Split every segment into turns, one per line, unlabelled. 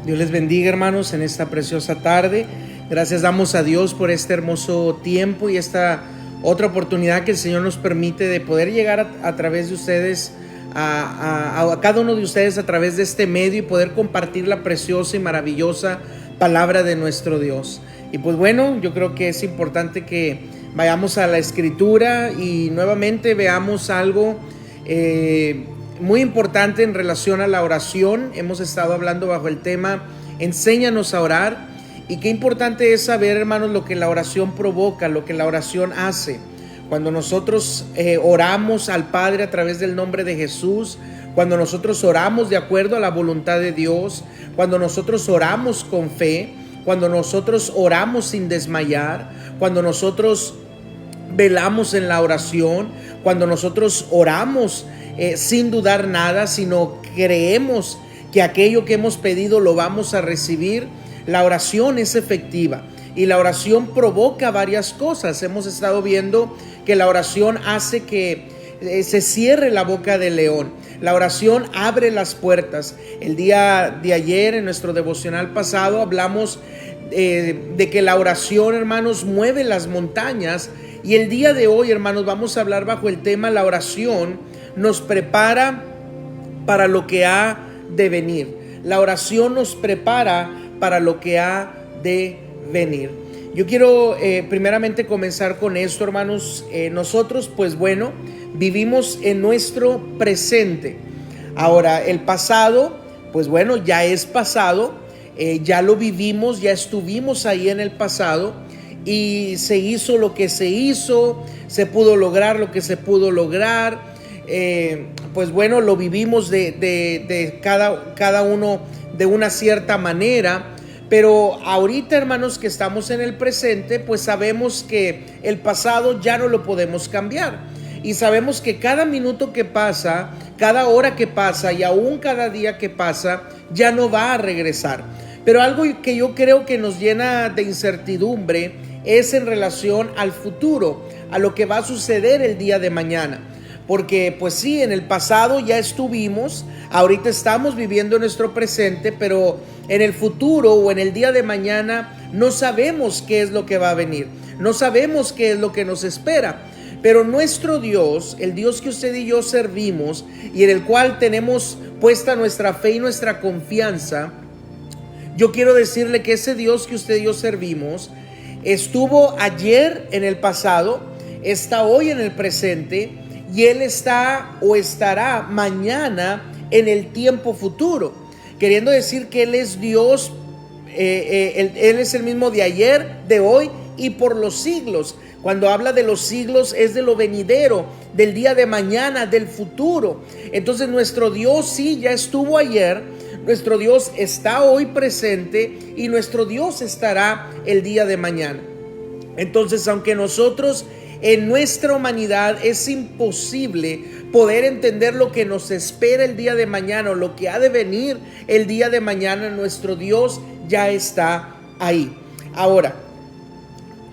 Dios les bendiga, hermanos, en esta preciosa tarde. Gracias damos a Dios por este hermoso tiempo y esta otra oportunidad que el Señor nos permite de poder llegar a través de ustedes, a cada uno de ustedes a través de este medio y poder compartir la preciosa y maravillosa palabra de nuestro Dios. Y pues bueno, yo creo que es importante que vayamos a la Escritura y nuevamente veamos algo muy importante en relación a la oración. Hemos estado hablando bajo el tema Enséñanos a orar, y qué importante es saber, hermanos, lo que la oración provoca, lo que la oración hace. Cuando nosotros oramos al Padre a través del nombre de Jesús, cuando nosotros oramos de acuerdo a la voluntad de Dios, cuando nosotros oramos con fe, cuando nosotros oramos sin desmayar, cuando nosotros velamos en la oración, cuando nosotros oramos sin dudar nada, sino creemos que aquello que hemos pedido lo vamos a recibir, la oración es efectiva y la oración provoca varias cosas. Hemos estado viendo que la oración hace que se cierre la boca del león. La oración abre las puertas. El día de ayer, en nuestro devocional pasado, hablamos de que la oración, hermanos, mueve las montañas. Y el día de hoy, hermanos, vamos a hablar bajo el tema la oración nos prepara para lo que ha de venir. La oración nos prepara para lo que ha de venir. Yo quiero primeramente comenzar con esto, hermanos. Nosotros, pues bueno, vivimos en nuestro presente. Ahora, el pasado, pues bueno, ya es pasado. Ya lo vivimos, ya estuvimos ahí en el pasado. Y se hizo lo que se hizo, se pudo lograr lo que se pudo lograr. Pues bueno, lo vivimos de cada uno de una cierta manera. Pero ahorita, hermanos, que estamos en el presente, pues sabemos que el pasado ya no lo podemos cambiar. Y sabemos que cada minuto que pasa, cada hora que pasa y aún cada día que pasa, ya no va a regresar. Pero algo que yo creo que nos llena de incertidumbre es en relación al futuro, a lo que va a suceder el día de mañana. Porque pues sí, en el pasado ya estuvimos, ahorita estamos viviendo nuestro presente, pero en el futuro o en el día de mañana no sabemos qué es lo que va a venir, no sabemos qué es lo que nos espera. Pero nuestro Dios, el Dios que usted y yo servimos y en el cual tenemos puesta nuestra fe y nuestra confianza, yo quiero decirle que ese Dios que usted y yo servimos estuvo ayer en el pasado, está hoy en el presente y Él está o estará mañana en el tiempo futuro. Queriendo decir que Él es Dios, Él es el mismo de ayer, de hoy y por los siglos. Cuando habla de los siglos es de lo venidero, del día de mañana, del futuro. Entonces nuestro Dios sí ya estuvo ayer, nuestro Dios está hoy presente y nuestro Dios estará el día de mañana. Entonces, aunque nosotros en nuestra humanidad es imposible poder entender lo que nos espera el día de mañana o lo que ha de venir el día de mañana, nuestro Dios ya está ahí. Ahora,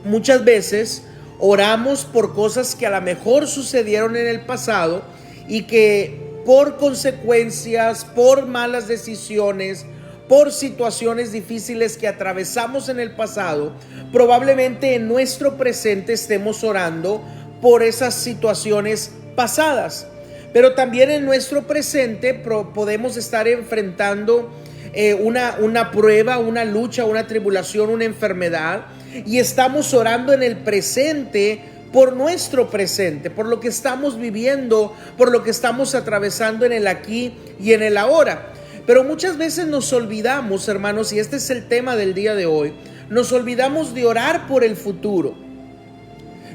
muchas veces oramos por cosas que a lo mejor sucedieron en el pasado y que por consecuencias, por malas decisiones, por situaciones difíciles que atravesamos en el pasado, probablemente en nuestro presente estemos orando por esas situaciones pasadas. Pero también en nuestro presente podemos estar enfrentando una prueba, una lucha, una tribulación, una enfermedad, y estamos orando en el presente por nuestro presente, por lo que estamos viviendo, por lo que estamos atravesando en el aquí y en el ahora. Pero muchas veces nos olvidamos, hermanos, y este es el tema del día de hoy, nos olvidamos de orar por el futuro.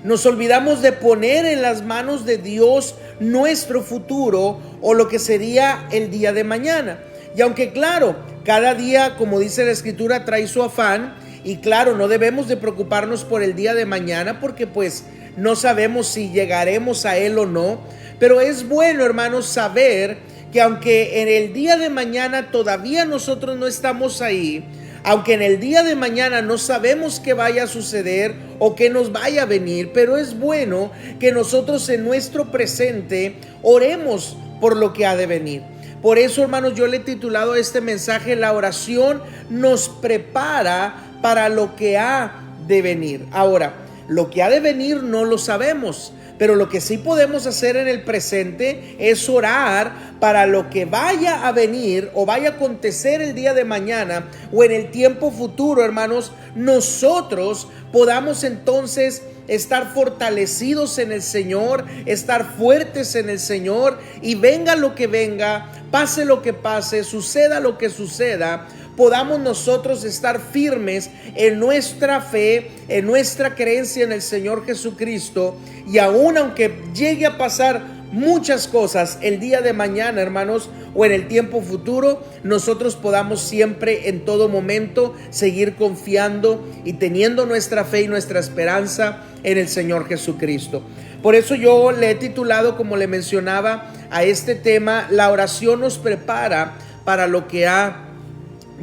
Nos olvidamos de poner en las manos de Dios nuestro futuro o lo que sería el día de mañana. Y aunque claro, cada día, como dice la Escritura, trae su afán, y claro, no debemos de preocuparnos por el día de mañana porque pues no sabemos si llegaremos a él o no. Pero es bueno, hermanos, saber que aunque en el día de mañana todavía nosotros no estamos ahí, aunque en el día de mañana no sabemos qué vaya a suceder o qué nos vaya a venir, pero es bueno que nosotros en nuestro presente oremos por lo que ha de venir. Por eso, hermanos, yo le he titulado este mensaje: la oración nos prepara para lo que ha de venir. Ahora, lo que ha de venir no lo sabemos, pero lo que sí podemos hacer en el presente es orar para lo que vaya a venir o vaya a acontecer el día de mañana o en el tiempo futuro, hermanos. Nosotros podamos entonces estar fortalecidos en el Señor, estar fuertes en el Señor, y venga lo que venga, pase lo que pase, suceda lo que suceda, podamos nosotros estar firmes en nuestra fe, en nuestra creencia en el Señor Jesucristo. Y aún aunque llegue a pasar muchas cosas el día de mañana, hermanos, o en el tiempo futuro, nosotros podamos siempre, en todo momento, seguir confiando y teniendo nuestra fe y nuestra esperanza en el Señor Jesucristo. Por eso yo le he titulado, como le mencionaba, a este tema: la oración nos prepara para lo que ha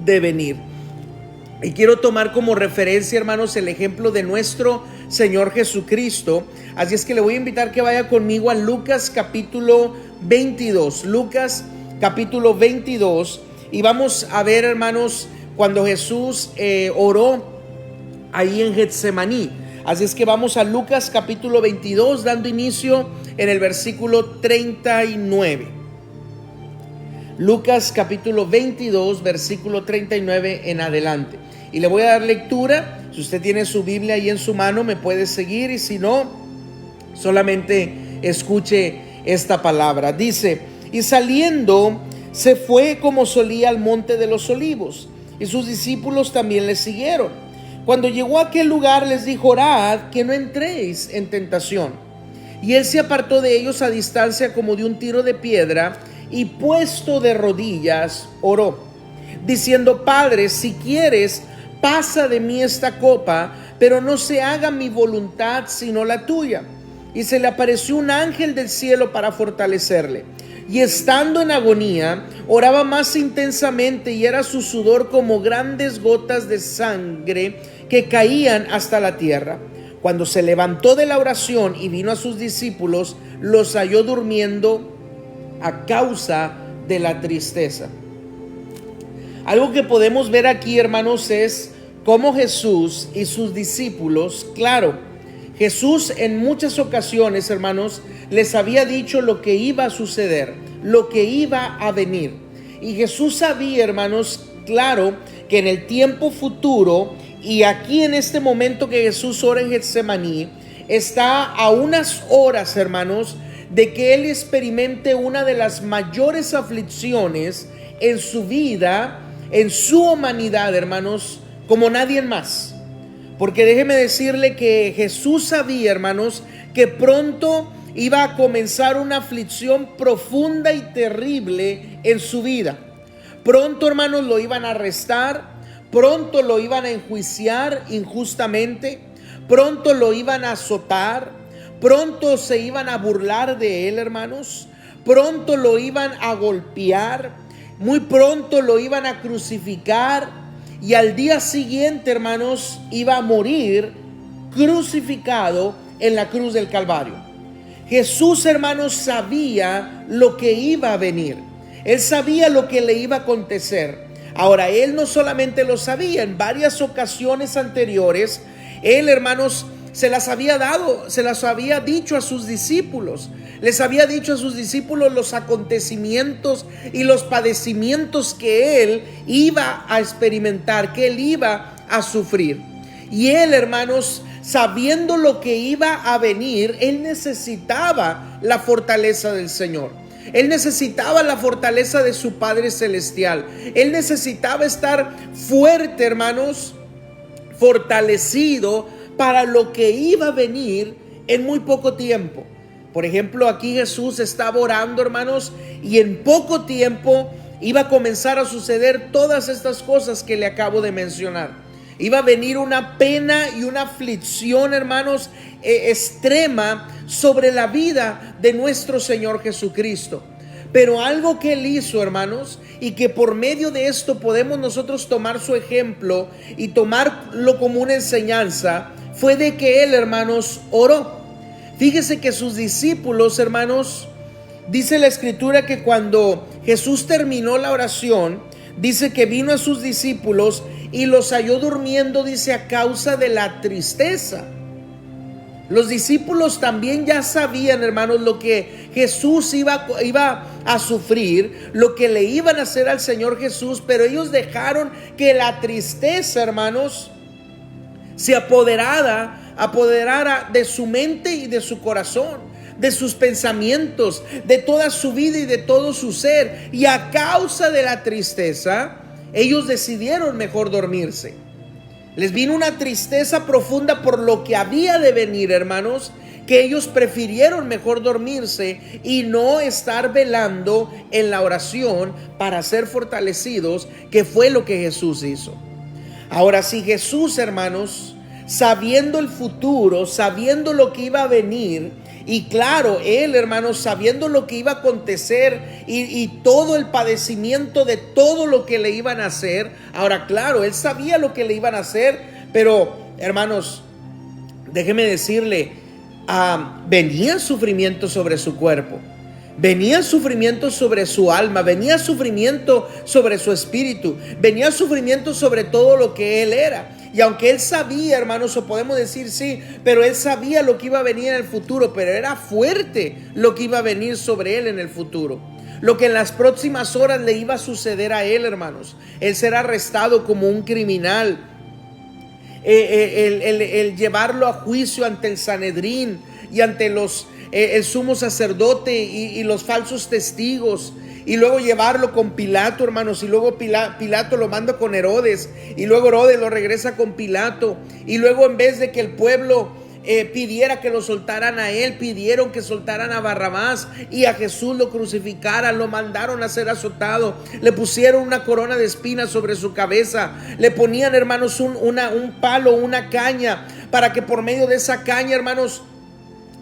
de venir. Y quiero tomar como referencia, hermanos, el ejemplo de nuestro Señor Jesucristo. Así es que le voy a invitar que vaya conmigo a Lucas capítulo 22. Lucas capítulo 22. Y vamos a ver, hermanos, cuando Jesús oró ahí en Getsemaní. Así es que vamos a Lucas capítulo 22, dando inicio en el versículo 39. Lucas capítulo 22, versículo 39 en adelante. Y le voy a dar lectura. Si usted tiene su Biblia ahí en su mano, me puede seguir, y si no, solamente escuche esta palabra. Dice: y saliendo se fue como solía al monte de los olivos, y sus discípulos también le siguieron. Cuando llegó a aquel lugar les dijo: orad que no entréis en tentación. Y él se apartó de ellos a distancia como de un tiro de piedra, y puesto de rodillas oró, diciendo: Padre, si quieres, pasa de mí esta copa, pero no se haga mi voluntad sino la tuya. Y se le apareció un ángel del cielo para fortalecerle. Y estando en agonía, oraba más intensamente, y era su sudor como grandes gotas de sangre que caían hasta la tierra. Cuando se levantó de la oración y vino a sus discípulos, los halló durmiendo a causa de la tristeza. Algo que podemos ver aquí, hermanos, es cómo Jesús y sus discípulos, claro, Jesús en muchas ocasiones, hermanos, les había dicho lo que iba a suceder, lo que iba a venir. Y Jesús sabía, hermanos, claro, que en el tiempo futuro, y aquí en este momento que Jesús ora en Getsemaní, está a unas horas, hermanos, de que Él experimente una de las mayores aflicciones en su vida, en su humanidad, hermanos, como nadie más. Porque déjeme decirle que Jesús sabía, hermanos, que pronto iba a comenzar una aflicción profunda y terrible en su vida. Pronto, hermanos, lo iban a arrestar, pronto lo iban a enjuiciar injustamente, pronto lo iban a azotar, pronto se iban a burlar de él, hermanos, pronto lo iban a golpear, muy pronto lo iban a crucificar, y al día siguiente, hermanos, iba a morir crucificado en la cruz del Calvario. Jesús, hermanos, sabía lo que iba a venir. Él sabía lo que le iba a acontecer. Ahora, Él no solamente lo sabía, en varias ocasiones anteriores, Él, hermanos, se las había dicho a sus discípulos. Les había dicho a sus discípulos los acontecimientos y los padecimientos que Él iba a experimentar, que Él iba a sufrir. Y Él, hermanos, sabiendo lo que iba a venir, Él necesitaba la fortaleza del Señor. Él necesitaba la fortaleza de su Padre Celestial. Él necesitaba estar fuerte, hermanos, fortalecido para lo que iba a venir en muy poco tiempo. Por ejemplo, aquí Jesús estaba orando, hermanos, y en poco tiempo iba a comenzar a suceder todas estas cosas que le acabo de mencionar. Iba a venir una pena y una aflicción, hermanos, extrema sobre la vida de nuestro Señor Jesucristo. Pero algo que Él hizo, hermanos, y que por medio de esto podemos nosotros tomar su ejemplo y tomarlo como una enseñanza, fue de que Él, hermanos, oró. Fíjese que sus discípulos, hermanos, dice la Escritura que cuando Jesús terminó la oración, dice que vino a sus discípulos y los halló durmiendo, dice, a causa de la tristeza. Los discípulos también ya sabían, hermanos, lo que Jesús iba a sufrir, lo que le iban a hacer al Señor Jesús, pero ellos dejaron que la tristeza, hermanos, se apoderara de su mente y de su corazón, de sus pensamientos, de toda su vida y de todo su ser. Y a causa de la tristeza, ellos decidieron mejor dormirse. Les vino una tristeza profunda por lo que había de venir, hermanos, que ellos prefirieron mejor dormirse y no estar velando en la oración para ser fortalecidos, que fue lo que Jesús hizo. Ahora, si Jesús, hermanos, sabiendo el futuro, sabiendo lo que iba a venir, y claro, él, hermanos, sabiendo lo que iba a acontecer y todo el padecimiento de todo lo que le iban a hacer. Ahora, claro, él sabía lo que le iban a hacer, pero, hermanos, déjeme decirle, venía sufrimiento sobre su cuerpo, venía sufrimiento sobre su alma, venía sufrimiento sobre su espíritu, venía sufrimiento sobre todo lo que él era. Y aunque él sabía, hermanos, o podemos decir sí, pero él sabía lo que iba a venir en el futuro, pero era fuerte lo que iba a venir sobre él en el futuro. Lo que en las próximas horas le iba a suceder a él, hermanos. Él será arrestado como un criminal. El llevarlo a juicio ante el Sanedrín y ante el sumo sacerdote y los falsos testigos. Y luego llevarlo con Pilato, hermanos. Y luego Pilato lo manda con Herodes. Y luego Herodes lo regresa con Pilato. Y luego, en vez de que el pueblo pidiera que lo soltaran a él, pidieron que soltaran a Barrabás y a Jesús lo crucificaran. Lo mandaron a ser azotado. Le pusieron una corona de espinas sobre su cabeza. Le ponían, hermanos, un palo, una caña, para que por medio de esa caña, hermanos,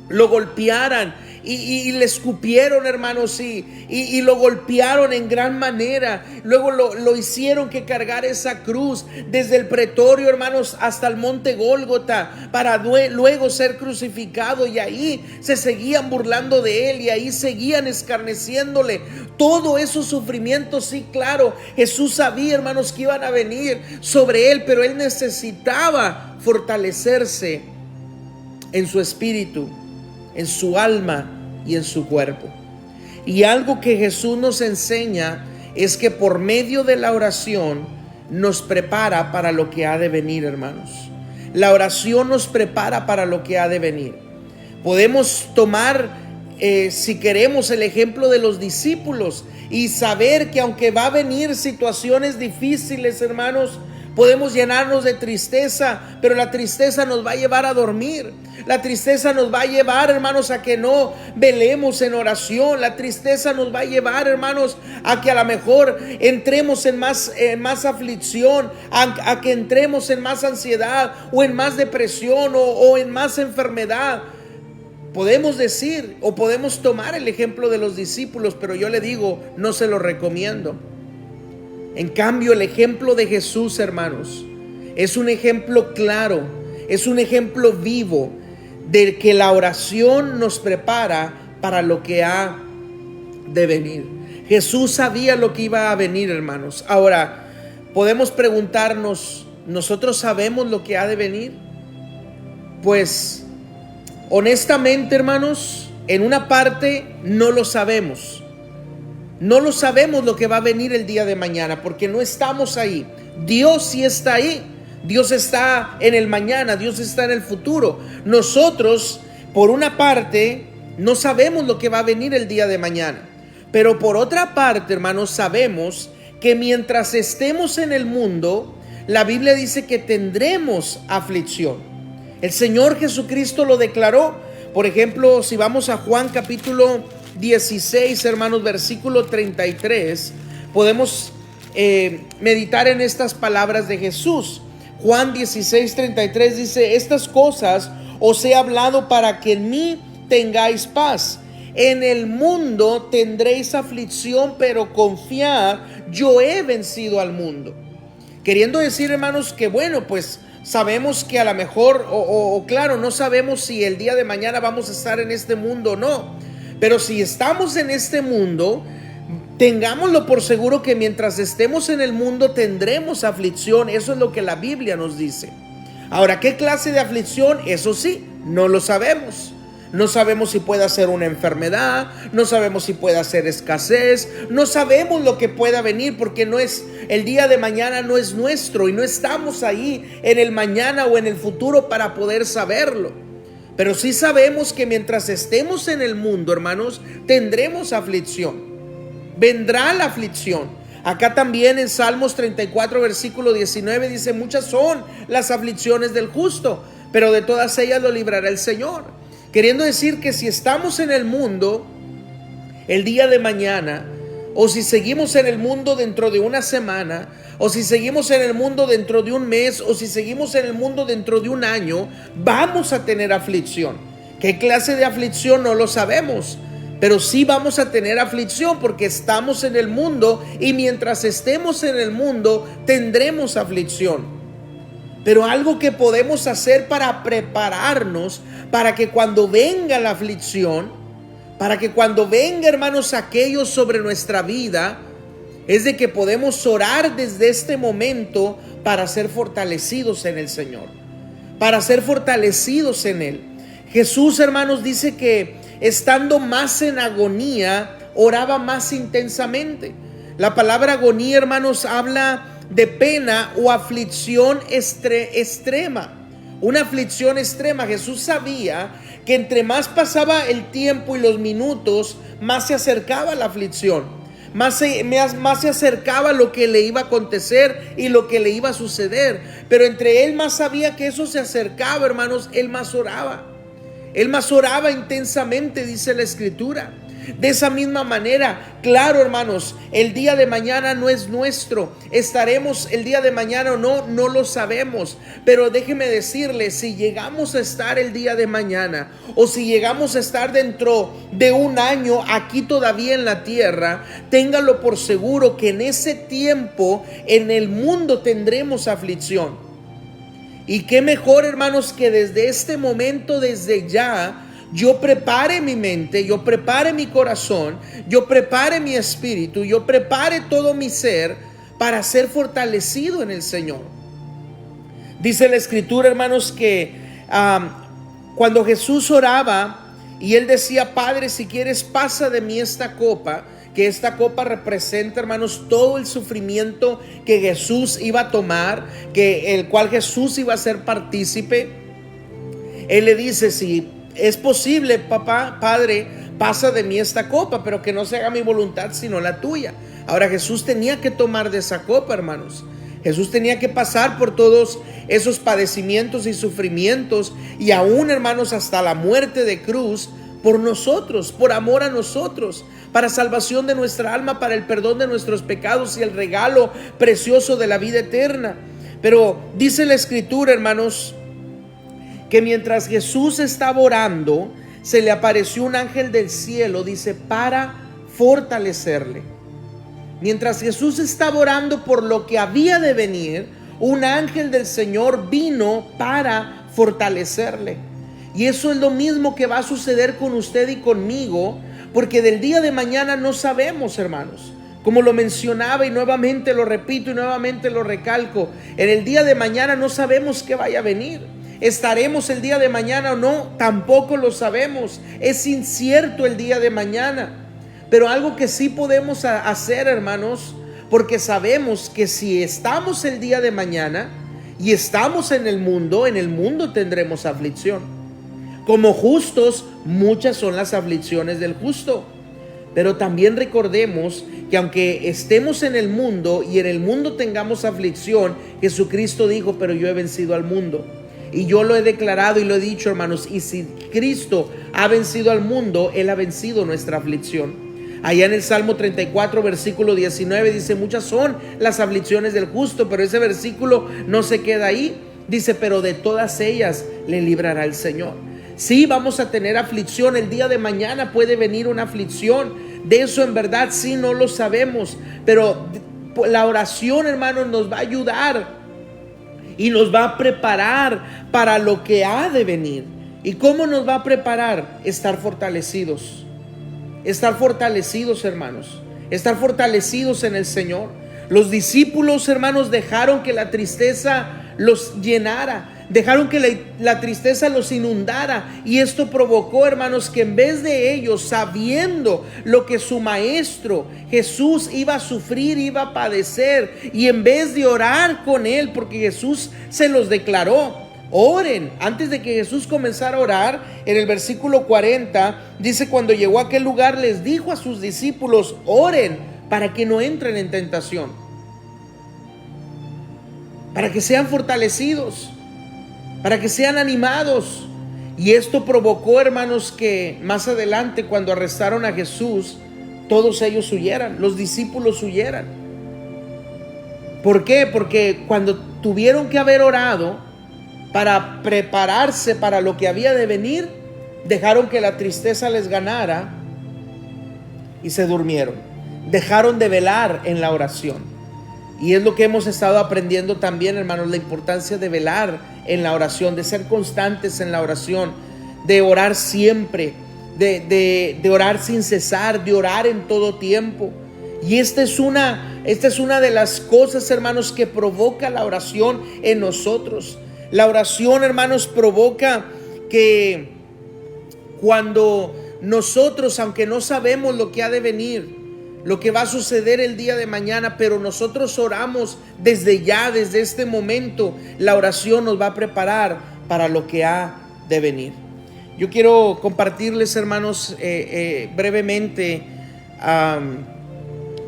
lo golpearan. Y le escupieron, hermanos, y lo golpearon en gran manera. Luego lo hicieron que cargar esa cruz desde el pretorio, hermanos, hasta el monte Gólgota, para luego ser crucificado. Y ahí se seguían burlando de él, y ahí seguían escarneciéndole. Todos esos sufrimientos, sí, claro, Jesús sabía, hermanos, que iban a venir sobre él, pero él necesitaba fortalecerse en su espíritu, en su alma y en su cuerpo. Y algo que Jesús nos enseña es que por medio de la oración nos prepara para lo que ha de venir, hermanos. La oración nos prepara para lo que ha de venir. Podemos tomar, si queremos, el ejemplo de los discípulos y saber que aunque va a venir situaciones difíciles, hermanos, podemos llenarnos de tristeza, pero la tristeza nos va a llevar a dormir. La tristeza nos va a llevar, hermanos, a que no velemos en oración. La tristeza nos va a llevar, hermanos, a que a lo mejor entremos en más aflicción, a que entremos en más ansiedad o en más depresión o en más enfermedad. Podemos decir o podemos tomar el ejemplo de los discípulos, pero yo le digo, no se lo recomiendo. En cambio, el ejemplo de Jesús, hermanos, es un ejemplo claro, es un ejemplo vivo de que la oración nos prepara para lo que ha de venir. Jesús sabía lo que iba a venir, hermanos. Ahora, podemos preguntarnos, ¿nosotros sabemos lo que ha de venir? Pues, honestamente, hermanos, en una parte no lo sabemos. No lo sabemos lo que va a venir el día de mañana, porque no estamos ahí. Dios sí está ahí. Dios está en el mañana, Dios está en el futuro. Nosotros, por una parte, no sabemos lo que va a venir el día de mañana. Pero por otra parte, hermanos, sabemos que mientras estemos en el mundo, la Biblia dice que tendremos aflicción. El Señor Jesucristo lo declaró. Por ejemplo, si vamos a Juan capítulo 16, hermanos, versículo 33, podemos meditar en estas palabras de Jesús. Juan 16, 33 dice: estas cosas os he hablado para que en mí tengáis paz. En el mundo tendréis aflicción, pero confiad, yo he vencido al mundo. Queriendo decir, hermanos, que bueno, pues sabemos que a lo mejor, claro, no sabemos si el día de mañana vamos a estar en este mundo o no. Pero si estamos en este mundo, Tengámoslo por seguro que mientras estemos en el mundo tendremos aflicción. Eso es lo que la Biblia nos dice. Ahora, ¿qué clase de aflicción? Eso sí, no lo sabemos. No sabemos si pueda ser una enfermedad, no sabemos si pueda ser escasez, no sabemos lo que pueda venir, porque no es el día de mañana, no es nuestro y no estamos ahí en el mañana o en el futuro para poder saberlo. Pero sí sabemos que mientras estemos en el mundo, hermanos, tendremos aflicción. Vendrá la aflicción. Acá también en Salmos 34 versículo 19 dice: muchas son las aflicciones del justo, pero de todas ellas lo librará el Señor. Queriendo decir que si estamos en el mundo el día de mañana, o si seguimos en el mundo dentro de una semana, o si seguimos en el mundo dentro de un mes, o si seguimos en el mundo dentro de un año, vamos a tener aflicción. ¿Qué clase de aflicción? No lo sabemos, pero sí vamos a tener aflicción porque estamos en el mundo, y mientras estemos en el mundo tendremos aflicción. Pero algo que podemos hacer para prepararnos, para que cuando venga la aflicción, para que cuando venga, hermanos, aquello sobre nuestra vida, es de que podemos orar desde este momento para ser fortalecidos en el Señor, para ser fortalecidos en Él. Jesús, hermanos, dice que estando más en agonía, oraba más intensamente. La palabra agonía, hermanos, habla de pena o aflicción extrema. Una aflicción extrema. Jesús sabía que entre más pasaba el tiempo y los minutos, más se acercaba la aflicción, más se acercaba lo que le iba a acontecer y lo que le iba a suceder. Pero entre él más sabía que eso se acercaba, hermanos, él más oraba. Él más oraba intensamente, dice la Escritura. De esa misma manera, claro, hermanos, el día de mañana no es nuestro. Estaremos el día de mañana o no, no lo sabemos. Pero déjeme decirle, si llegamos a estar el día de mañana, o si llegamos a estar dentro de un año aquí todavía en la tierra, téngalo por seguro que en ese tiempo en el mundo tendremos aflicción. Y qué mejor, hermanos, que desde este momento, desde ya, yo prepare mi mente, yo prepare mi corazón, yo prepare mi espíritu, yo prepare todo mi ser para ser fortalecido en el Señor. Dice la Escritura, hermanos, que cuando Jesús oraba y Él decía: Padre, si quieres, pasa de mí esta copa, que esta copa representa, hermanos, todo el sufrimiento que Jesús iba a tomar, el cual Jesús iba a ser partícipe. Él le dice: si es posible, papá, Padre, pasa de mí esta copa, pero que no se haga mi voluntad sino la tuya. Ahora Jesús tenía que tomar de esa copa, hermanos. Jesús tenía que pasar por todos esos padecimientos y sufrimientos, y aún, hermanos, hasta la muerte de cruz, por nosotros, por amor a nosotros, para salvación de nuestra alma, para el perdón de nuestros pecados y el regalo precioso de la vida eterna. Pero dice la Escritura, hermanos, que mientras Jesús estaba orando, se le apareció un ángel del cielo, dice, para fortalecerle. Mientras Jesús estaba orando por lo que había de venir, un ángel del Señor vino para fortalecerle. Y eso es lo mismo que va a suceder con usted y conmigo, porque del día de mañana no sabemos, hermanos. Como lo mencionaba y nuevamente lo repito y nuevamente lo recalco, en el día de mañana no sabemos qué vaya a venir. ¿Estaremos el día de mañana o no? Tampoco lo sabemos. Es incierto el día de mañana. Pero algo que sí podemos hacer, hermanos, porque sabemos que si estamos el día de mañana y estamos en el mundo tendremos aflicción. Como justos, muchas son las aflicciones del justo. Pero también recordemos que aunque estemos en el mundo y en el mundo tengamos aflicción, Jesucristo dijo: pero yo he vencido al mundo. Y yo lo he declarado y lo he dicho, hermanos, y si Cristo ha vencido al mundo, Él ha vencido nuestra aflicción. Allá en el Salmo 34, versículo 19, dice: muchas son las aflicciones del justo, pero ese versículo no se queda ahí. Dice: pero de todas ellas le librará el Señor. Sí, vamos a tener aflicción. El día de mañana puede venir una aflicción. De eso en verdad sí no lo sabemos. Pero la oración, hermanos, nos va a ayudar y nos va a preparar para lo que ha de venir. ¿Y cómo nos va a preparar? Estar fortalecidos. Estar fortalecidos, hermanos. estar fortalecidos en el Señor. Los discípulos, hermanos, dejaron que la tristeza los llenara, dejaron que la tristeza los inundara, y esto provocó, hermanos, que en vez de ellos, sabiendo lo que su maestro Jesús iba a sufrir, iba a padecer, y en vez de orar con él, porque Jesús se los declaró: oren. Antes de que Jesús comenzara a orar, en el versículo 40 dice: cuando llegó a aquel lugar, les dijo a sus discípulos: oren para que no entren en tentación, para que sean fortalecidos, para que sean animados. Y esto provocó, hermanos, que más adelante, cuando arrestaron a Jesús, todos ellos huyeran, los discípulos huyeran. ¿Por qué? Porque cuando tuvieron que haber orado para prepararse para lo que había de venir, dejaron que la tristeza les ganara y se durmieron. Dejaron de velar en la oración. Y es lo que hemos estado aprendiendo también, hermanos, la importancia de velar en la oración, de ser constantes en la oración, de orar siempre, de orar sin cesar, de orar en todo tiempo. Y esta es una de las cosas, hermanos, que provoca la oración en nosotros. La oración, hermanos, provoca que cuando nosotros, aunque no sabemos lo que ha de venir, lo que va a suceder el día de mañana, pero nosotros oramos desde ya, desde este momento, la oración nos va a preparar para lo que ha de venir. Yo quiero compartirles, hermanos, brevemente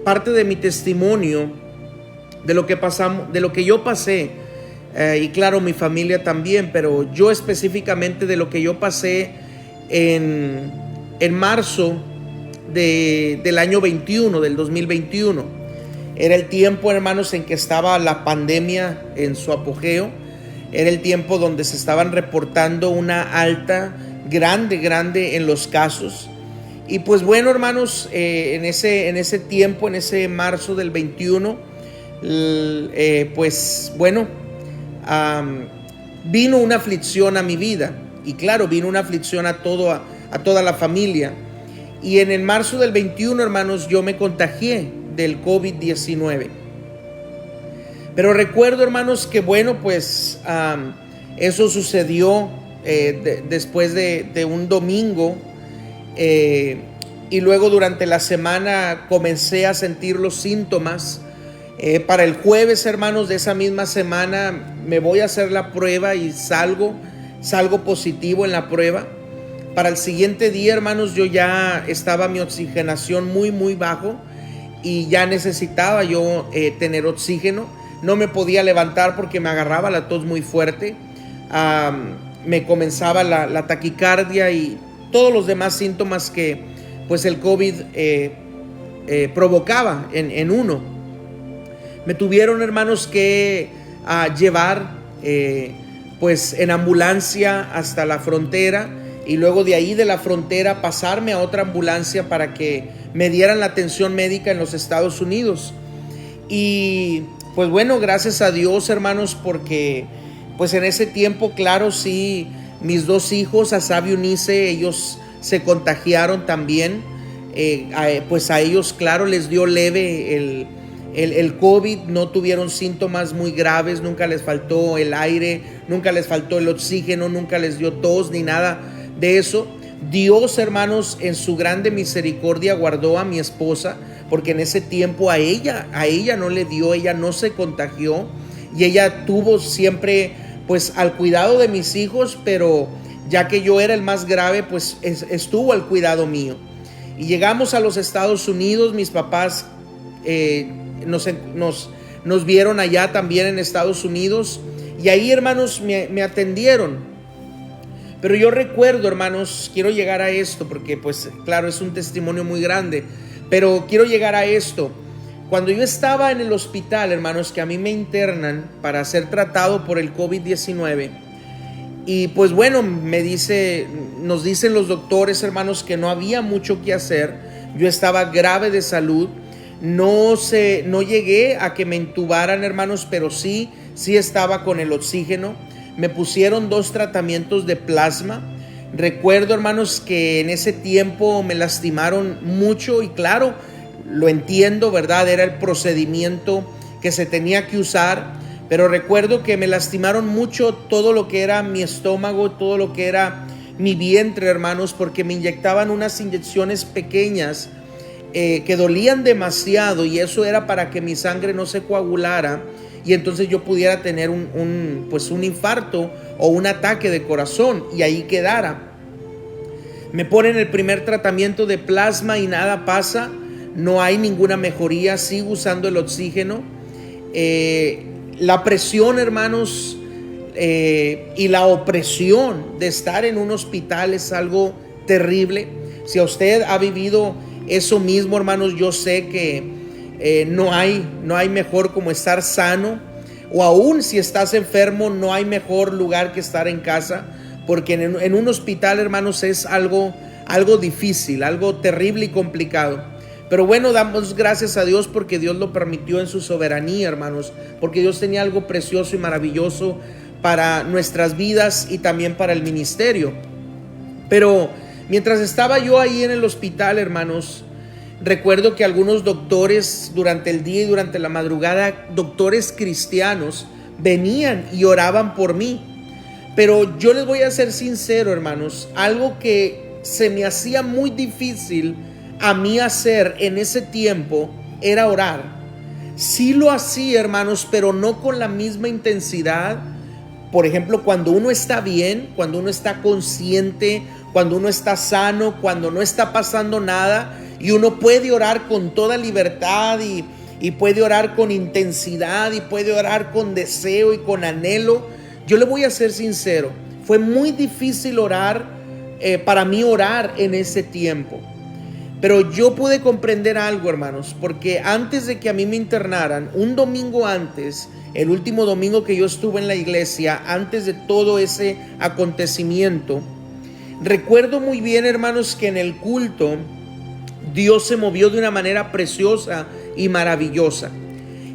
parte de mi testimonio, de lo que pasamos, de lo que yo pasé, y claro, mi familia también, pero yo específicamente de lo que yo pasé en marzo del año 21, del 2021. Era el tiempo, hermanos, en que estaba la pandemia en su apogeo. Era el tiempo donde se estaban reportando una alta grande en los casos. Y pues bueno, hermanos, en ese tiempo, en ese marzo del 21, pues bueno, vino una aflicción a mi vida. Y claro, vino una aflicción a toda la familia. Y en el marzo del 21, hermanos, yo me contagié del COVID-19. Pero recuerdo, hermanos, que bueno, pues eso sucedió después de un domingo. Y luego durante la semana comencé a sentir los síntomas. Para el jueves, hermanos, de esa misma semana me voy a hacer la prueba y salgo positivo en la prueba. Para el siguiente día, hermanos, yo ya estaba mi oxigenación muy bajo y ya necesitaba yo tener oxígeno. No me podía levantar porque me agarraba la tos muy fuerte. Me comenzaba la taquicardia y todos los demás síntomas que pues el COVID provocaba en uno. Me tuvieron, hermanos, que llevar pues en ambulancia hasta la frontera. Y luego de ahí, de la frontera, pasarme a otra ambulancia para que me dieran la atención médica en los Estados Unidos. Y pues bueno, gracias a Dios, hermanos, porque pues en ese tiempo, claro, sí, mis dos hijos, Asaf y Eunice, ellos se contagiaron también. Pues a ellos, claro, les dio leve el COVID, no tuvieron síntomas muy graves, nunca les faltó el aire, nunca les faltó el oxígeno, nunca les dio tos ni nada de eso. Dios, hermanos, en su grande misericordia guardó a mi esposa, porque en ese tiempo a ella no le dio, ella no se contagió, y ella tuvo siempre pues al cuidado de mis hijos, pero ya que yo era el más grave, pues estuvo al cuidado mío. Y llegamos a los Estados Unidos. Mis papás nos vieron allá también en Estados Unidos, y ahí, hermanos, me atendieron. Pero yo recuerdo, hermanos, quiero llegar a esto porque pues claro, es un testimonio muy grande, pero quiero llegar a esto. Cuando yo estaba en el hospital, hermanos, que a mí me internan para ser tratado por el COVID-19, y pues bueno, nos dicen los doctores, hermanos, que no había mucho que hacer. Yo estaba grave de salud. No llegué a que me intubaran, hermanos, pero sí estaba con el oxígeno. Me pusieron 2 tratamientos de plasma. Recuerdo, hermanos, que en ese tiempo me lastimaron mucho y claro, lo entiendo, ¿verdad? Era el procedimiento que se tenía que usar, pero recuerdo que me lastimaron mucho todo lo que era mi estómago, todo lo que era mi vientre, hermanos, porque me inyectaban unas inyecciones pequeñas que dolían demasiado, y eso era para que mi sangre no se coagulara y entonces yo pudiera tener un infarto o un ataque de corazón y ahí quedara. Me ponen el primer tratamiento de plasma y nada pasa, no hay ninguna mejoría, sigo usando el oxígeno. La presión, hermanos, y la opresión de estar en un hospital es algo terrible. Si a usted ha vivido eso mismo, hermanos, yo sé que no hay mejor como estar sano, o aún si estás enfermo, no hay mejor lugar que estar en casa, porque en un hospital, hermanos, es algo difícil, algo terrible y complicado. Pero bueno, damos gracias a Dios porque Dios lo permitió en su soberanía, hermanos, porque Dios tenía algo precioso y maravilloso para nuestras vidas y también para el ministerio. Pero mientras estaba yo ahí en el hospital, hermanos, recuerdo que algunos doctores durante el día y durante la madrugada, doctores cristianos, venían y oraban por mí. Pero yo les voy a ser sincero, hermanos, algo que se me hacía muy difícil a mí hacer en ese tiempo era orar. Sí lo hacía, hermanos, pero no con la misma intensidad. Por ejemplo, cuando uno está bien, cuando uno está consciente, cuando uno está sano, cuando no está pasando nada y uno puede orar con toda libertad y puede orar con intensidad y puede orar con deseo y con anhelo. Yo le voy a ser sincero, fue muy difícil orar, para mí orar en ese tiempo. Pero yo pude comprender algo, hermanos, porque antes de que a mí me internaran, un domingo antes, el último domingo que yo estuve en la iglesia, antes de todo ese acontecimiento, recuerdo muy bien, hermanos, que en el culto Dios se movió de una manera preciosa y maravillosa.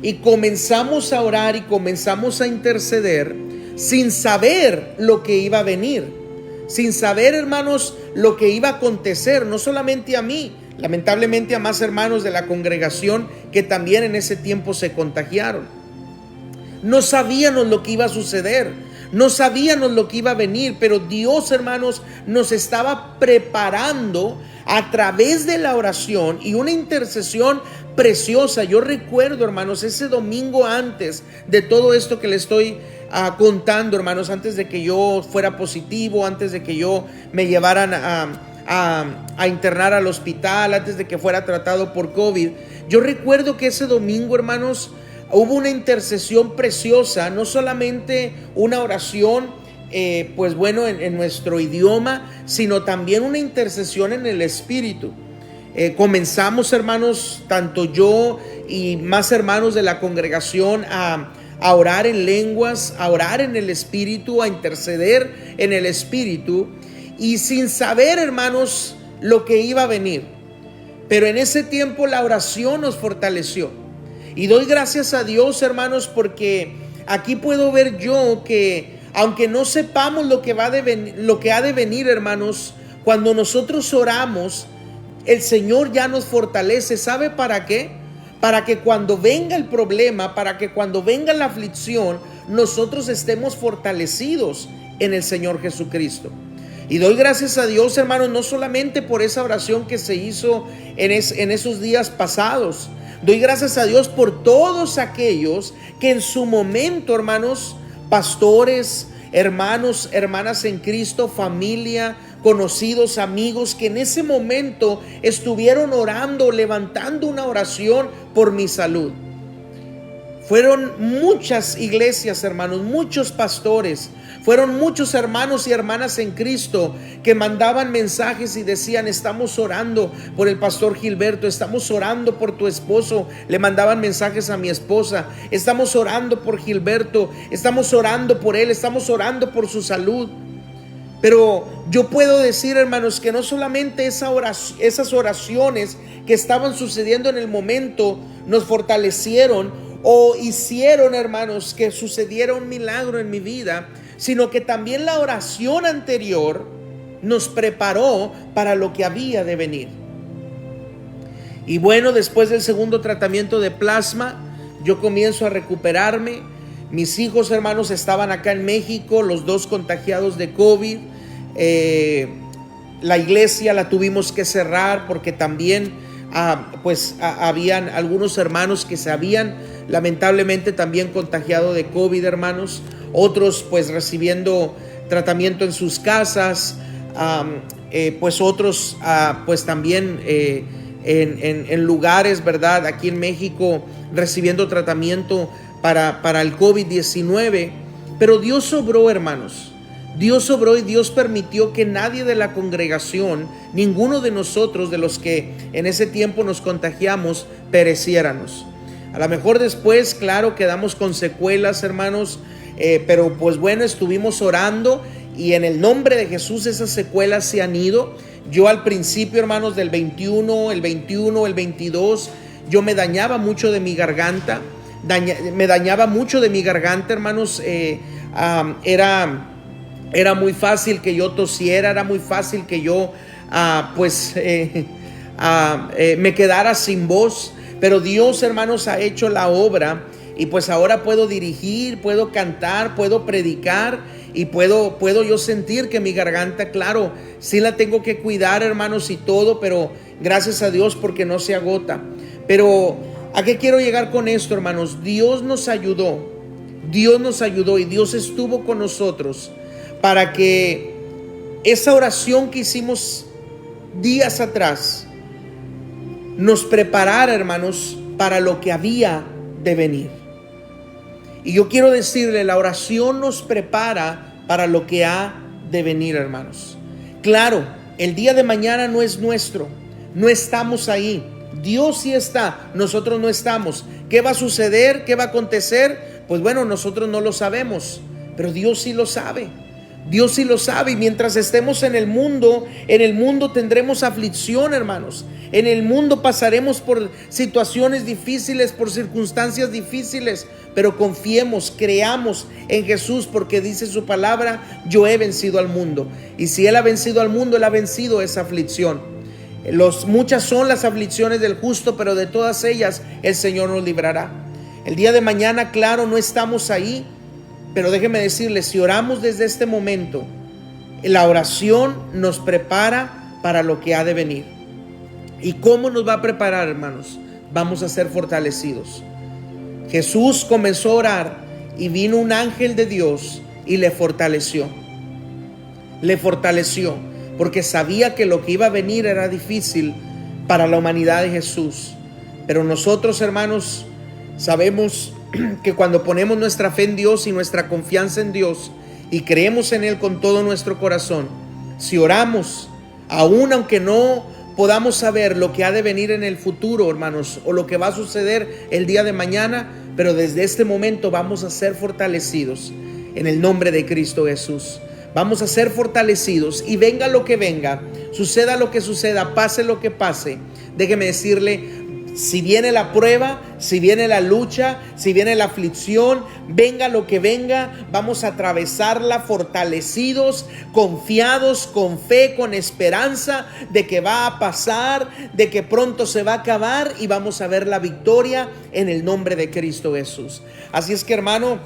Y comenzamos a orar y comenzamos a interceder sin saber lo que iba a venir. Sin saber, hermanos, lo que iba a acontecer, no solamente a mí, lamentablemente a más hermanos de la congregación que también en ese tiempo se contagiaron. No sabíamos lo que iba a suceder, no sabíamos lo que iba a venir, pero Dios, hermanos, nos estaba preparando a través de la oración y una intercesión preciosa. Yo recuerdo, hermanos, ese domingo antes de todo esto que le estoy contando, hermanos, antes de que yo fuera positivo, antes de que yo me llevaran a internar al hospital, antes de que fuera tratado por COVID, yo recuerdo que ese domingo, hermanos, hubo una intercesión preciosa, no solamente una oración, en nuestro idioma, sino también una intercesión en el Espíritu. Comenzamos, hermanos, tanto yo y más hermanos de la congregación a orar en lenguas, a orar en el Espíritu, a interceder en el Espíritu, y sin saber, hermanos, lo que iba a venir. Pero en ese tiempo la oración nos fortaleció. Y doy gracias a Dios, hermanos, porque aquí puedo ver yo que aunque no sepamos lo que ha de venir, hermanos, cuando nosotros oramos, el Señor ya nos fortalece. ¿Sabe para qué? Para que cuando venga el problema, para que cuando venga la aflicción, nosotros estemos fortalecidos en el Señor Jesucristo. Y doy gracias a Dios, hermanos, no solamente por esa oración que se hizo en esos días pasados. Doy gracias a Dios por todos aquellos que en su momento, hermanos, pastores, hermanos, hermanas en Cristo, familia, conocidos, amigos, que en ese momento estuvieron orando, levantando una oración por mi salud. Fueron muchas iglesias, hermanos, muchos pastores, fueron muchos hermanos y hermanas en Cristo que mandaban mensajes y decían: estamos orando por el pastor Gilberto, estamos orando por tu esposo. Le mandaban mensajes a mi esposa: estamos orando por Gilberto, estamos orando por él, estamos orando por su salud. Pero yo puedo decir, hermanos, que no solamente esas oraciones que estaban sucediendo en el momento nos fortalecieron o hicieron, hermanos, que sucediera un milagro en mi vida, sino que también la oración anterior nos preparó para lo que había de venir. Y bueno, después del segundo tratamiento de plasma, yo comienzo a recuperarme. Mis hijos, hermanos, estaban acá en México, los dos contagiados de COVID. La iglesia la tuvimos que cerrar porque también habían algunos hermanos que se habían lamentablemente también contagiado de COVID, hermanos. Otros pues recibiendo tratamiento en sus casas, pues otros pues también en lugares, ¿verdad? Aquí en México recibiendo tratamiento para el COVID-19. Pero Dios obró, hermanos. Dios obró y Dios permitió que nadie de la congregación, ninguno de nosotros, de los que en ese tiempo nos contagiamos, pereciéramos. A lo mejor después, claro, quedamos con secuelas, hermanos, pero pues bueno, estuvimos orando y en el nombre de Jesús esas secuelas se han ido. Yo al principio, hermanos, del 21, el 22, yo me dañaba mucho de mi garganta, hermanos. Era muy fácil que yo tosiera, era muy fácil que yo me quedara sin voz. Pero Dios, hermanos, ha hecho la obra y pues ahora puedo dirigir, puedo cantar, puedo predicar y puedo yo sentir que mi garganta, claro, sí la tengo que cuidar, hermanos, y todo, pero gracias a Dios porque no se agota. Pero ¿a qué quiero llegar con esto, hermanos? Dios nos ayudó y Dios estuvo con nosotros para que esa oración que hicimos días atrás nos preparara, hermanos, para lo que había de venir. Y yo quiero decirle, la oración nos prepara para lo que ha de venir, hermanos. Claro, el día de mañana no es nuestro, no estamos ahí. Dios sí está, nosotros no estamos. ¿Qué va a suceder? ¿Qué va a acontecer? Pues bueno, nosotros no lo sabemos, pero Dios sí lo sabe. Dios sí lo sabe, y mientras estemos en el mundo tendremos aflicción, hermanos. En el mundo pasaremos por situaciones difíciles, por circunstancias difíciles, pero confiemos, creamos en Jesús, porque dice su palabra: yo he vencido al mundo. Y si Él ha vencido al mundo, Él ha vencido esa aflicción. Muchas son las aflicciones del justo, pero de todas ellas el Señor nos librará. El día de mañana, claro, no estamos ahí, pero déjeme decirles, si oramos desde este momento, la oración nos prepara para lo que ha de venir. ¿Y cómo nos va a preparar, hermanos? Vamos a ser fortalecidos. Jesús comenzó a orar y vino un ángel de Dios y le fortaleció. Porque sabía que lo que iba a venir era difícil para la humanidad de Jesús. Pero nosotros, hermanos, sabemos que cuando ponemos nuestra fe en Dios y nuestra confianza en Dios y creemos en Él con todo nuestro corazón, si oramos, aunque no podamos saber lo que ha de venir en el futuro, hermanos, o lo que va a suceder el día de mañana, pero desde este momento vamos a ser fortalecidos en el nombre de Cristo Jesús. Vamos a ser fortalecidos y venga lo que venga, suceda lo que suceda, pase lo que pase. Déjeme decirle, si viene la prueba, si viene la lucha, si viene la aflicción, venga lo que venga, vamos a atravesarla fortalecidos, confiados, con fe, con esperanza de que va a pasar, de que pronto se va a acabar y vamos a ver la victoria en el nombre de Cristo Jesús. Así es que, hermano,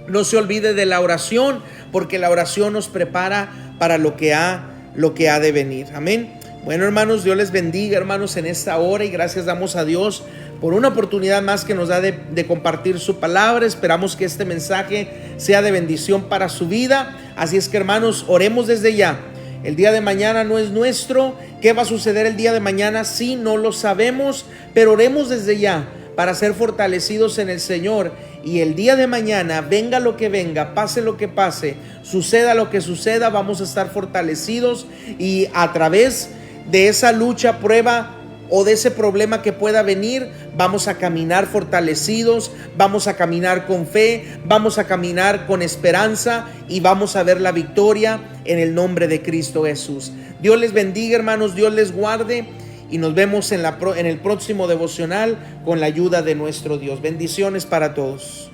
no se olvide de la oración, porque la oración nos prepara para lo que ha de venir. Amén. Bueno, hermanos, Dios les bendiga, hermanos, en esta hora, y gracias damos a Dios por una oportunidad más que nos da de compartir su palabra. Esperamos que este mensaje sea de bendición para su vida. Así es que, hermanos, oremos desde ya. El día de mañana no es nuestro. ¿Qué va a suceder el día de mañana? Sí, no lo sabemos, pero oremos desde ya para ser fortalecidos en el Señor. Y el día de mañana, venga lo que venga, pase lo que pase, suceda lo que suceda, vamos a estar fortalecidos, y a través de esa lucha, prueba o de ese problema que pueda venir, vamos a caminar fortalecidos, vamos a caminar con fe, vamos a caminar con esperanza y vamos a ver la victoria en el nombre de Cristo Jesús. Dios les bendiga, hermanos, Dios les guarde, y nos vemos en el próximo devocional con la ayuda de nuestro Dios. Bendiciones para todos.